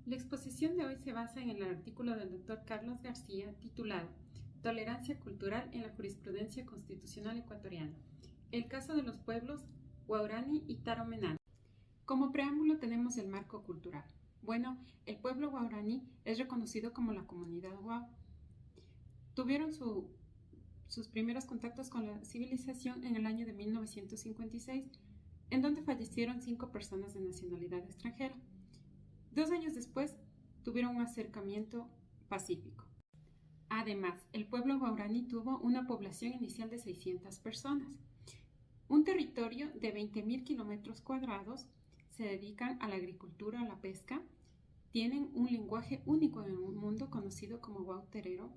La exposición de hoy se basa en el artículo del Dr. Carlos García titulado Tolerancia cultural en la jurisprudencia constitucional ecuatoriana, el caso de los pueblos Guaraní y Taromenane. Como preámbulo tenemos el marco cultural. Bueno, el pueblo guaraní es reconocido como la comunidad Guau. Tuvieron sus primeros contactos con la civilización en el año de 1956, en donde fallecieron 5 personas de nacionalidad extranjera. 2 años después, tuvieron un acercamiento pacífico. Además, el pueblo guaraní tuvo una población inicial de 600 personas. Un territorio de 20.000 kilómetros cuadrados, se dedican a la agricultura, a la pesca, tienen un lenguaje único en el mundo conocido como guauterero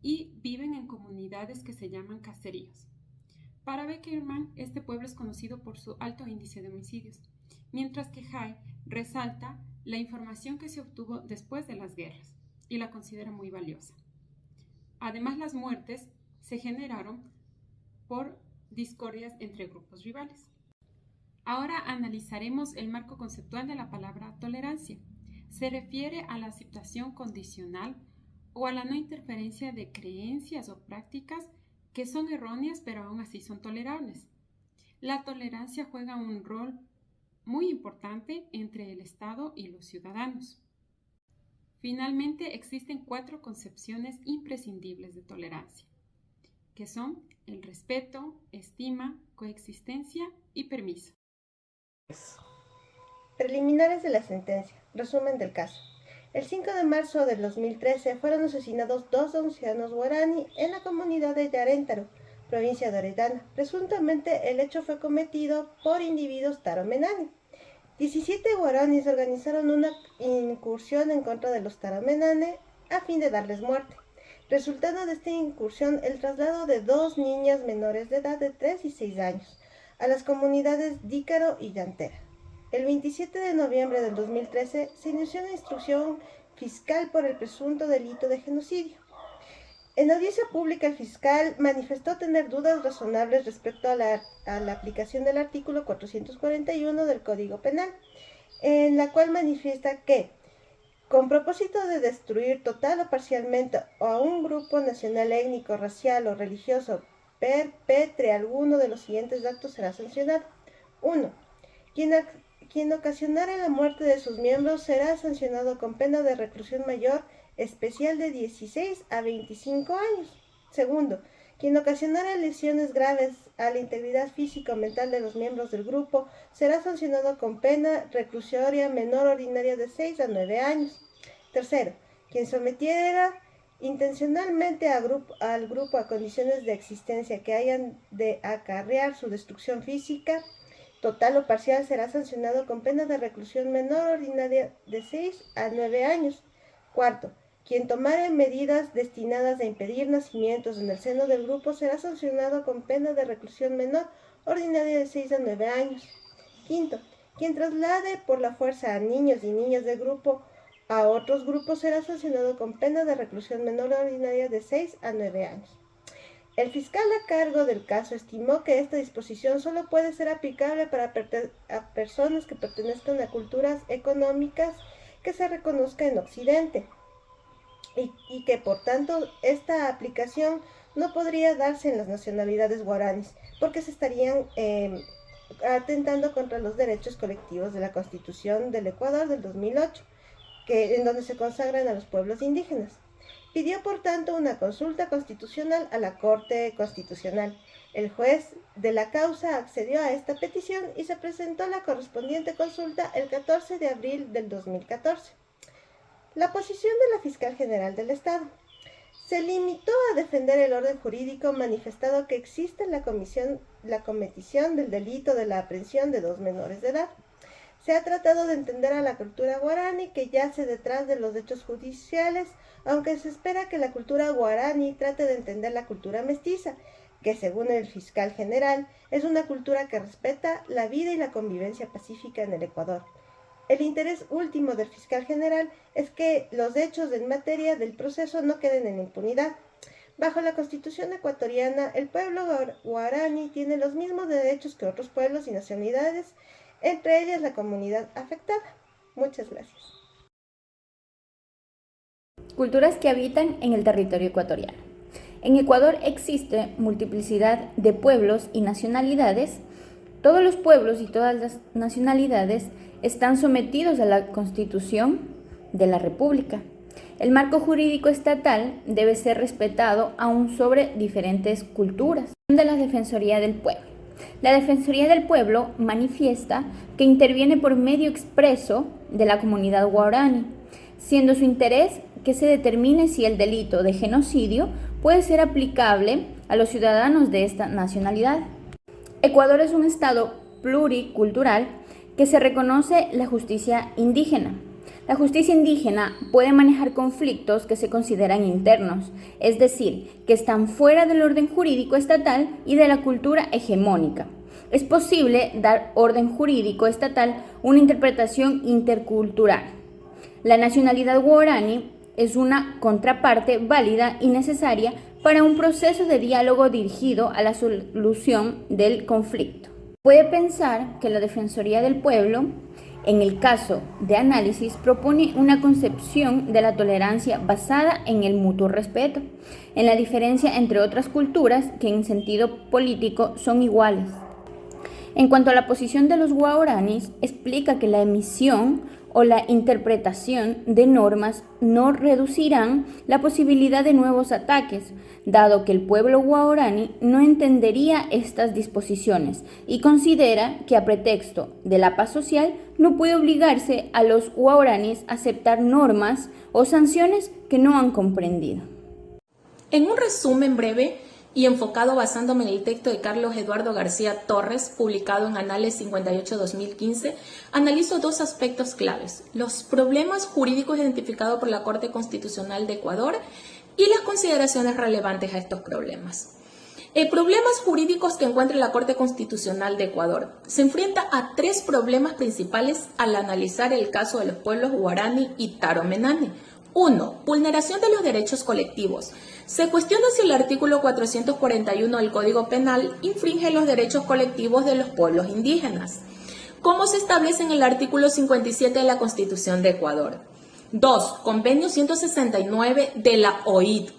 y viven en comunidades que se llaman caseríos. Para Beckerman, este pueblo es conocido por su alto índice de homicidios, mientras que Hay resalta la información que se obtuvo después de las guerras y la considera muy valiosa. Además, las muertes se generaron por discordias entre grupos rivales. Ahora analizaremos el marco conceptual de la palabra tolerancia. Se refiere a la aceptación condicional o a la no interferencia de creencias o prácticas que son erróneas pero aún así son tolerables. La tolerancia juega un rol muy importante entre el Estado y los ciudadanos. Finalmente, existen 4 concepciones imprescindibles de tolerancia, que son el respeto, estima, coexistencia y permiso. Preliminares de la sentencia. Resumen del caso. El 5 de marzo del 2013 fueron asesinados 2 ancianos guaraní en la comunidad de Yaréntaro, provincia de Orellana. Presuntamente el hecho fue cometido por individuos taromenane. 17 guaraníes organizaron una incursión en contra de los taromenane a fin de darles muerte. Resultando de esta incursión el traslado de 2 niñas menores de edad de 3 y 6 años a las comunidades Dícaro y Llantera. El 27 de noviembre del 2013 se inició una instrucción fiscal por el presunto delito de genocidio. En audiencia pública, el fiscal manifestó tener dudas razonables respecto a la aplicación del artículo 441 del Código Penal, en la cual manifiesta que, con propósito de destruir total o parcialmente a un grupo nacional, étnico, racial o religioso, perpetre alguno de los siguientes actos será sancionado. 1. Quien ocasionara la muerte de sus miembros será sancionado con pena de reclusión mayor especial de 16 a 25 años. Segundo, quien ocasionara lesiones graves a la integridad física o mental de los miembros del grupo será sancionado con pena reclusoria menor ordinaria de 6 a 9 años. Tercero, quien sometiera intencionalmente al grupo a condiciones de existencia que hayan de acarrear su destrucción física, total o parcial, será sancionado con pena de reclusión menor ordinaria de 6 a 9 años. Cuarto, quien tomare medidas destinadas a impedir nacimientos en el seno del grupo será sancionado con pena de reclusión menor ordinaria de 6 a 9 años. Quinto, quien traslade por la fuerza a niños y niñas del grupo a otros grupos será sancionado con pena de reclusión menor ordinaria de 6 a 9 años. El fiscal a cargo del caso estimó que esta disposición solo puede ser aplicable para personas que pertenezcan a culturas económicas que se reconozca en Occidente y que por tanto esta aplicación no podría darse en las nacionalidades guaraníes porque se estarían atentando contra los derechos colectivos de la Constitución del Ecuador del 2008, en donde se consagran a los pueblos indígenas. Pidió, por tanto, una consulta constitucional a la Corte Constitucional. El juez de la causa accedió a esta petición y se presentó la correspondiente consulta el 14 de abril del 2014. La posición de la Fiscal General del Estado se limitó a defender el orden jurídico manifestado que existe la cometición del delito de la aprehensión de 2 menores de edad. Se ha tratado de entender a la cultura guaraní que yace detrás de los hechos judiciales, aunque se espera que la cultura guaraní trate de entender la cultura mestiza, que según el fiscal general es una cultura que respeta la vida y la convivencia pacífica en el Ecuador. El interés último del fiscal general es que los hechos en materia del proceso no queden en impunidad. Bajo la Constitución ecuatoriana, el pueblo guaraní tiene los mismos derechos que otros pueblos y nacionalidades, entre ellas la comunidad afectada. Muchas gracias. Culturas que habitan en el territorio ecuatoriano. En Ecuador existe multiplicidad de pueblos y nacionalidades. Todos los pueblos y todas las nacionalidades están sometidos a la Constitución de la República. El marco jurídico estatal debe ser respetado aún sobre diferentes culturas. De la Defensoría del Pueblo. La Defensoría del Pueblo manifiesta que interviene por medio expreso de la comunidad guaraní, siendo su interés que se determine si el delito de genocidio puede ser aplicable a los ciudadanos de esta nacionalidad. Ecuador es un estado pluricultural que se reconoce la justicia indígena. La justicia indígena puede manejar conflictos que se consideran internos, es decir, que están fuera del orden jurídico estatal y de la cultura hegemónica. Es posible dar orden jurídico estatal una interpretación intercultural. La nacionalidad guaraní es una contraparte válida y necesaria para un proceso de diálogo dirigido a la solución del conflicto. Puede pensar que la Defensoría del Pueblo, en el caso de análisis, propone una concepción de la tolerancia basada en el mutuo respeto, en la diferencia entre otras culturas que en sentido político son iguales. En cuanto a la posición de los guaraníes, explica que la emisión o la interpretación de normas no reducirán la posibilidad de nuevos ataques, dado que el pueblo guaraní no entendería estas disposiciones y considera que a pretexto de la paz social no puede obligarse a los guaraníes a aceptar normas o sanciones que no han comprendido. En un resumen breve y enfocado basándome en el texto de Carlos Eduardo García Torres, publicado en Anales 58-2015, analizo dos aspectos claves: los problemas jurídicos identificados por la Corte Constitucional de Ecuador y las consideraciones relevantes a estos problemas. Problemas jurídicos que encuentra la Corte Constitucional de Ecuador. Se enfrenta a tres problemas principales al analizar el caso de los pueblos guaraní y taromenane. 1. Vulneración de los derechos colectivos. Se cuestiona si el artículo 441 del Código Penal infringe los derechos colectivos de los pueblos indígenas, como se establece en el artículo 57 de la Constitución de Ecuador. 2. Convenio 169 de la OIT.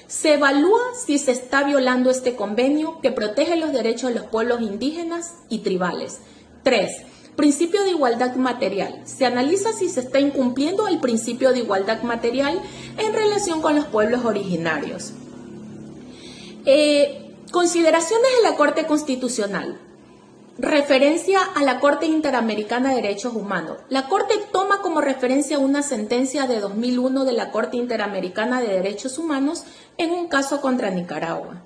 Se evalúa si se está violando este convenio que protege los derechos de los pueblos indígenas y tribales. 3. Principio de igualdad material. Se analiza si se está incumpliendo el principio de igualdad material en relación con los pueblos originarios. Consideraciones de la Corte Constitucional. Referencia a la Corte Interamericana de Derechos Humanos. La Corte toma como referencia una sentencia de 2001 de la Corte Interamericana de Derechos Humanos en un caso contra Nicaragua.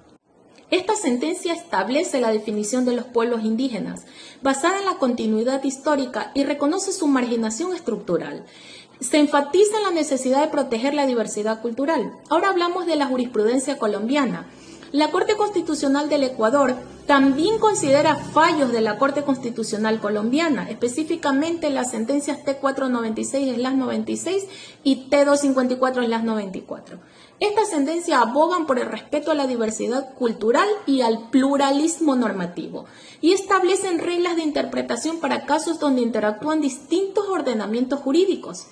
Esta sentencia establece la definición de los pueblos indígenas, basada en la continuidad histórica, y reconoce su marginación estructural. Se enfatiza en la necesidad de proteger la diversidad cultural. Ahora hablamos de la jurisprudencia colombiana. La Corte Constitucional del Ecuador también considera fallos de la Corte Constitucional colombiana, específicamente las sentencias T496/96 y T254/94. Estas sentencias abogan por el respeto a la diversidad cultural y al pluralismo normativo y establecen reglas de interpretación para casos donde interactúan distintos ordenamientos jurídicos.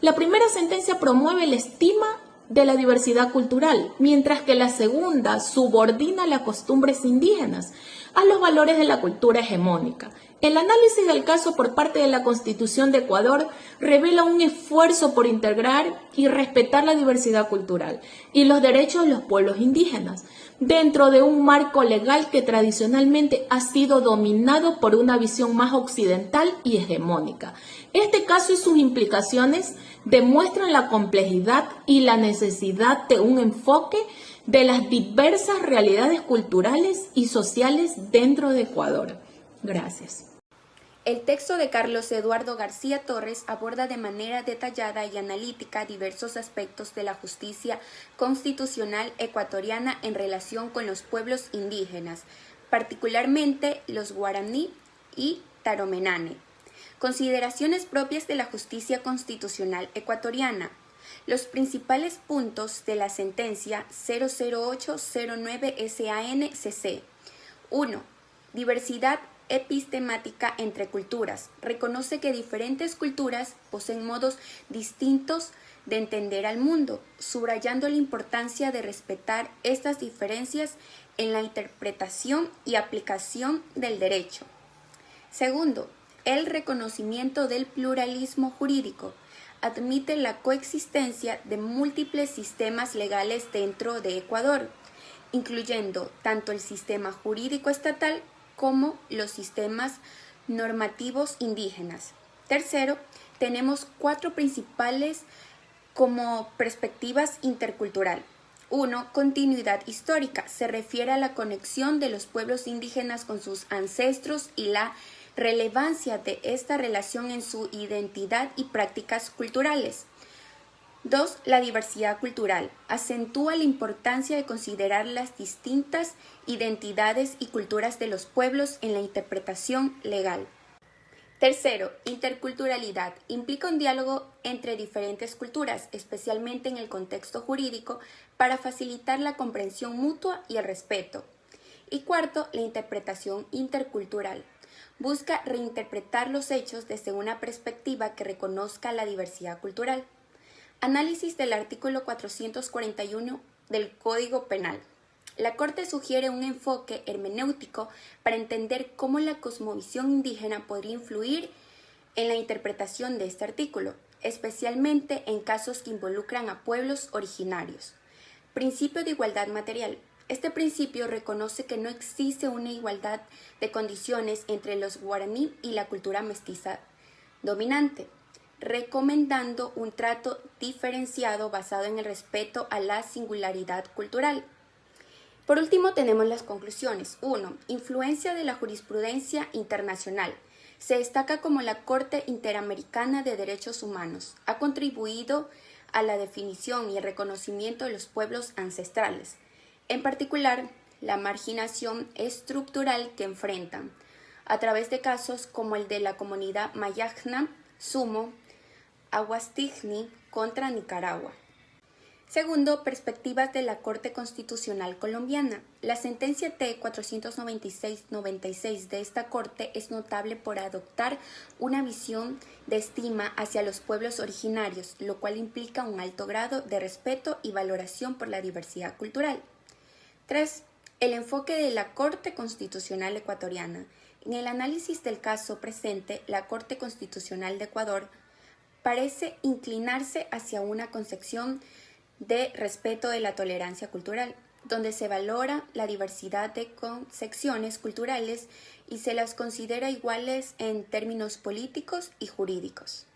La primera sentencia promueve la estima de la diversidad cultural, mientras que la segunda subordina las costumbres indígenas a los valores de la cultura hegemónica. El análisis del caso por parte de la Constitución de Ecuador revela un esfuerzo por integrar y respetar la diversidad cultural y los derechos de los pueblos indígenas, dentro de un marco legal que tradicionalmente ha sido dominado por una visión más occidental y hegemónica. Este caso y sus implicaciones demuestran la complejidad y la necesidad de un enfoque de las diversas realidades culturales y sociales dentro de Ecuador. Gracias. El texto de Carlos Eduardo García Torres aborda de manera detallada y analítica diversos aspectos de la justicia constitucional ecuatoriana en relación con los pueblos indígenas, particularmente los guaraní y taromenane. Consideraciones propias de la justicia constitucional ecuatoriana. Los principales puntos de la sentencia 00809 SAN-CC. 1. Diversidad epistemática entre culturas. Reconoce que diferentes culturas poseen modos distintos de entender al mundo, subrayando la importancia de respetar estas diferencias en la interpretación y aplicación del derecho. Segundo, el reconocimiento del pluralismo jurídico. Admite la coexistencia de múltiples sistemas legales dentro de Ecuador, incluyendo tanto el sistema jurídico estatal como los sistemas normativos indígenas. Tercero, tenemos 4 principales como perspectivas intercultural. 1. Continuidad histórica. Se refiere a la conexión de los pueblos indígenas con sus ancestros y la relevancia de esta relación en su identidad y prácticas culturales. 2. La diversidad cultural. Acentúa la importancia de considerar las distintas identidades y culturas de los pueblos en la interpretación legal. Tercero, interculturalidad. Implica un diálogo entre diferentes culturas, especialmente en el contexto jurídico, para facilitar la comprensión mutua y el respeto. Y cuarto, la interpretación intercultural. Busca reinterpretar los hechos desde una perspectiva que reconozca la diversidad cultural. Análisis del artículo 441 del Código Penal. La Corte sugiere un enfoque hermenéutico para entender cómo la cosmovisión indígena podría influir en la interpretación de este artículo, especialmente en casos que involucran a pueblos originarios. Principio de igualdad material. Este principio reconoce que no existe una igualdad de condiciones entre los guaraní y la cultura mestiza dominante, recomendando un trato diferenciado basado en el respeto a la singularidad cultural. Por último, tenemos las conclusiones. 1. Influencia de la jurisprudencia internacional. Se destaca como la Corte Interamericana de Derechos Humanos ha contribuido a la definición y el reconocimiento de los pueblos ancestrales, en particular la marginación estructural que enfrentan, a través de casos como el de la comunidad Mayajna, Sumo, Aguastigni contra Nicaragua. Segundo, perspectivas de la Corte Constitucional Colombiana. La sentencia T-496-96 de esta Corte es notable por adoptar una visión de estima hacia los pueblos originarios, lo cual implica un alto grado de respeto y valoración por la diversidad cultural. 3. El enfoque de la Corte Constitucional Ecuatoriana. En el análisis del caso presente, la Corte Constitucional de Ecuador parece inclinarse hacia una concepción de respeto de la tolerancia cultural, donde se valora la diversidad de concepciones culturales y se las considera iguales en términos políticos y jurídicos.